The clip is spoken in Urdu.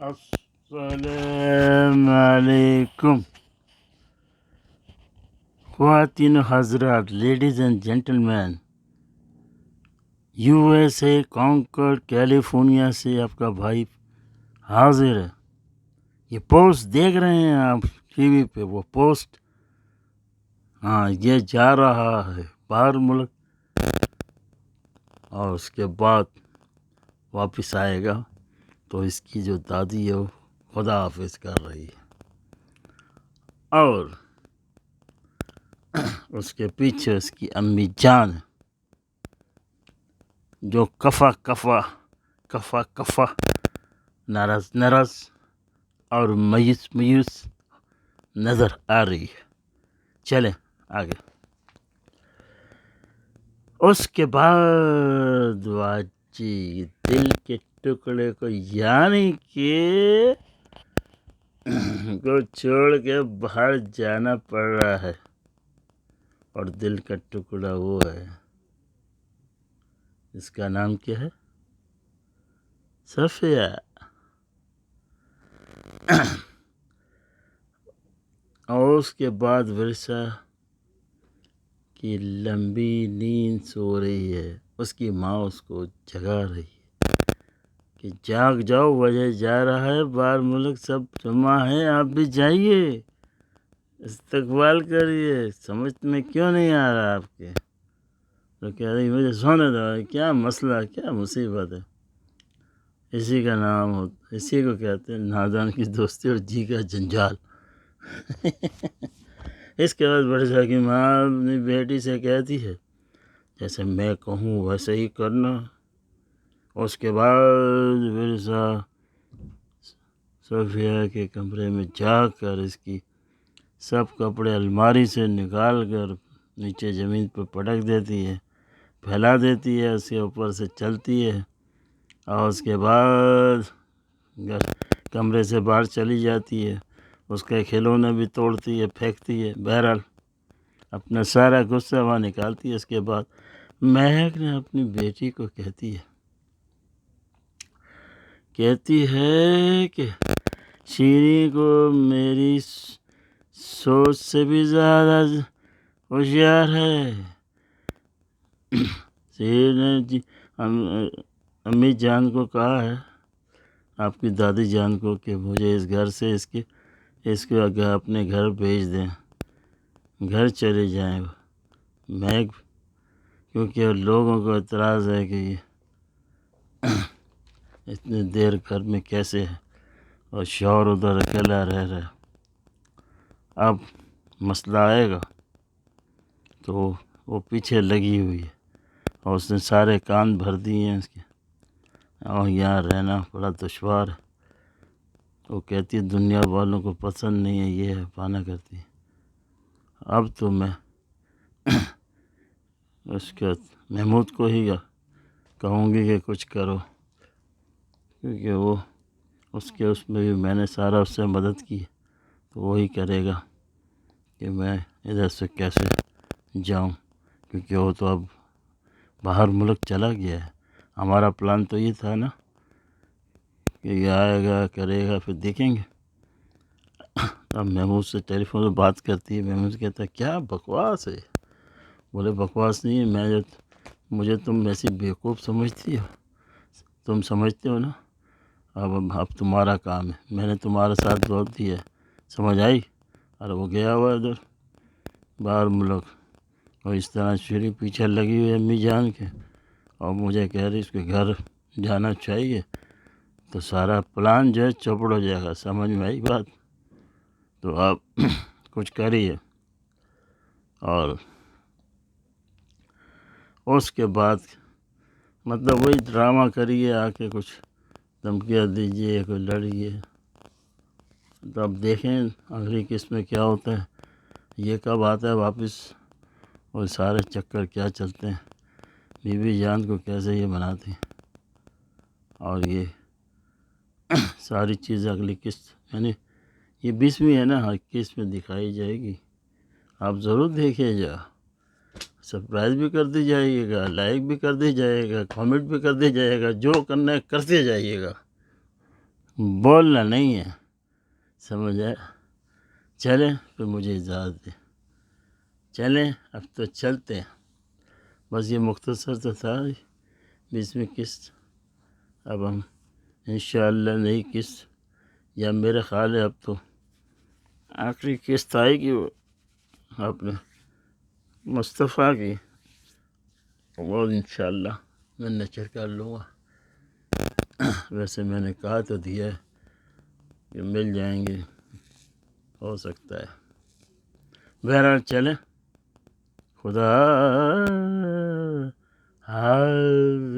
السلام علیکم خواتین و حضرات، ladies and gentlemen, U S A Concord California سے آپ کا بھائی حاضر ہے۔ یہ پوسٹ دیکھ رہے ہیں آپ ٹی وی پہ، وہ پوسٹ، ہاں، یہ جا رہا ہے باہر ملک اور اس کے بعد واپس آئے گا، تو اس کی جو دادی ہے وہ خدا حافظ کر رہی ہے، اور اس کے پیچھے اس کی امی جان جو کفا کفا کفا کفا نرس نرس اور میوس میوس نظر آ رہی ہے۔ چلیں آگے۔ اس کے بعد واجی دل کے ٹکڑے کو، یعنی کہ کو چھوڑ کے باہر جانا پڑ رہا ہے، اور دل کا ٹکڑا وہ ہے، اس کا نام کیا ہے؟ صفیہ۔ اور اس کے بعد ورثہ کی لمبی نیند سو رہی ہے، اس کی ماں اس کو جگا رہی ہے کہ جاگ جاؤ، وجہ جا رہا ہے باہر ملک، سب جمع ہے، آپ بھی جائیے، استقبال کریے، سمجھ میں کیوں نہیں آ رہا آپ کے؟ تو کہہ رہی مجھے سونے دو، کیا مسئلہ، کیا مصیبت ہے؟ اسی کا نام اسی کو کہتے ہیں نادان کی دوستی اور جی کا جنجال۔ اس کے بعد بڑے صاحب کی ماں اپنی بیٹی سے کہتی ہے جیسے میں کہوں ویسے ہی کرنا۔ اس کے بعد ورثہ صفیہ کے کمرے میں جا کر اس کی سب کپڑے الماری سے نکال کر نیچے زمین پہ پٹک دیتی ہے، پھیلا دیتی ہے، اس کے اوپر سے چلتی ہے، اور اس کے بعد کمرے سے باہر چلی جاتی ہے، اس کے کھلونے بھی توڑتی ہے، پھینکتی ہے، بہرحال اپنا سارا غصہ وہاں نکالتی ہے۔ اس کے بعد مہک نے اپنی بیٹی کو کہتی ہے کہ شیریں کو میری سوچ سے بھی زیادہ ہوشیار ہے۔ شیر نے امی جان کو کہا ہے، آپ کی دادی جان کو، کہ مجھے اس گھر سے اس کو اپنے گھر بھیج دیں، گھر چلے جائیں۔ میں کیونکہ لوگوں کو اعتراض ہے کہ یہ اتنی دیر گھر میں کیسے ہے، اور شوہر ادھر اکیلا رہ رہا ہے۔ اب مسئلہ آئے گا تو وہ پیچھے لگی ہوئی ہے، اور اس نے سارے کان بھر دیے ہیں اس کے، اور یہاں رہنا بڑا دشوار ہے۔ وہ کہتی ہے دنیا والوں کو پسند نہیں ہے، یہ ہے پانا کرتی ہے۔ اب تو میں اس کے محمود کو ہی کہوں گی کہ کچھ کرو، کیونکہ وہ اس میں بھی میں نے سارا اس سے مدد کی، تو وہی کرے گا کہ میں ادھر سے کیسے جاؤں، کیونکہ وہ تو اب باہر ملک چلا گیا ہے۔ ہمارا پلان تو یہ تھا نا کہ یہ آئے گا، کرے گا، پھر دیکھیں گے۔ اب محمود سے ٹیلی فون پہ بات کرتی ہے، محمود کہتا ہے کیا بکواس ہے؟ بولے بکواس نہیں ہے، مجھے تم ایسی بیوقوف سمجھتی ہو، تم سمجھتے ہو نا، اب تمہارا کام ہے، میں نے تمہارے ساتھ بہت دیا ہے، سمجھ آئی؟ اور وہ گیا ہوا ادھر باہر ملک، اور اس طرح شیری پیچھے لگی ہوئی امی جان کے، اور مجھے کہہ رہی اس کے گھر جانا چاہیے، تو سارا پلان جو ہے چوپڑ ہو جائے گا۔ سمجھ میں آئی بات؟ تو آپ کچھ کریے، اور اس کے بعد مطلب وہی ڈرامہ کریے، آ کے کچھ دھمکیاں دیجیے، کوئی لڑیے، تو اب دیکھیں اگلی قسط میں کیا ہوتا ہے، یہ کب آتا ہے واپس، اور سارے چکر کیا چلتے ہیں، بیوی جان کو کیسے یہ بناتے ہیں، اور یہ ساری چیزیں اگلی قسط، یعنی یہ 20ویں ہے نا، 21 میں دکھائی جائے گی۔ آپ ضرور دیکھیے جا، سرپرائز بھی کر دی جائیے گا، لائک بھی کر دی جائے گا، کامنٹ بھی کر دی جائے گا، جو کرنا ہے کرتے جائیے گا۔ بولنا نہیں ہے، سمجھ آیا؟ چلیں پھر مجھے اجازت دیں، چلیں اب تو چلتے ہیں، بس یہ مختصر تو تھا 20ویں قسط. اب ہم انشاءاللہ نئی قسط، یا میرا خیال ہے اب تو آخری قسط آئے گی وہ اپنے مصطفیٰ کی، وہ انشاءاللہ میں نچر کر لوں گا. ویسے میں نے کہا تو دیا ہے کہ مل جائیں گے، ہو سکتا ہے. بہرحال چلیں، خدا حافظ.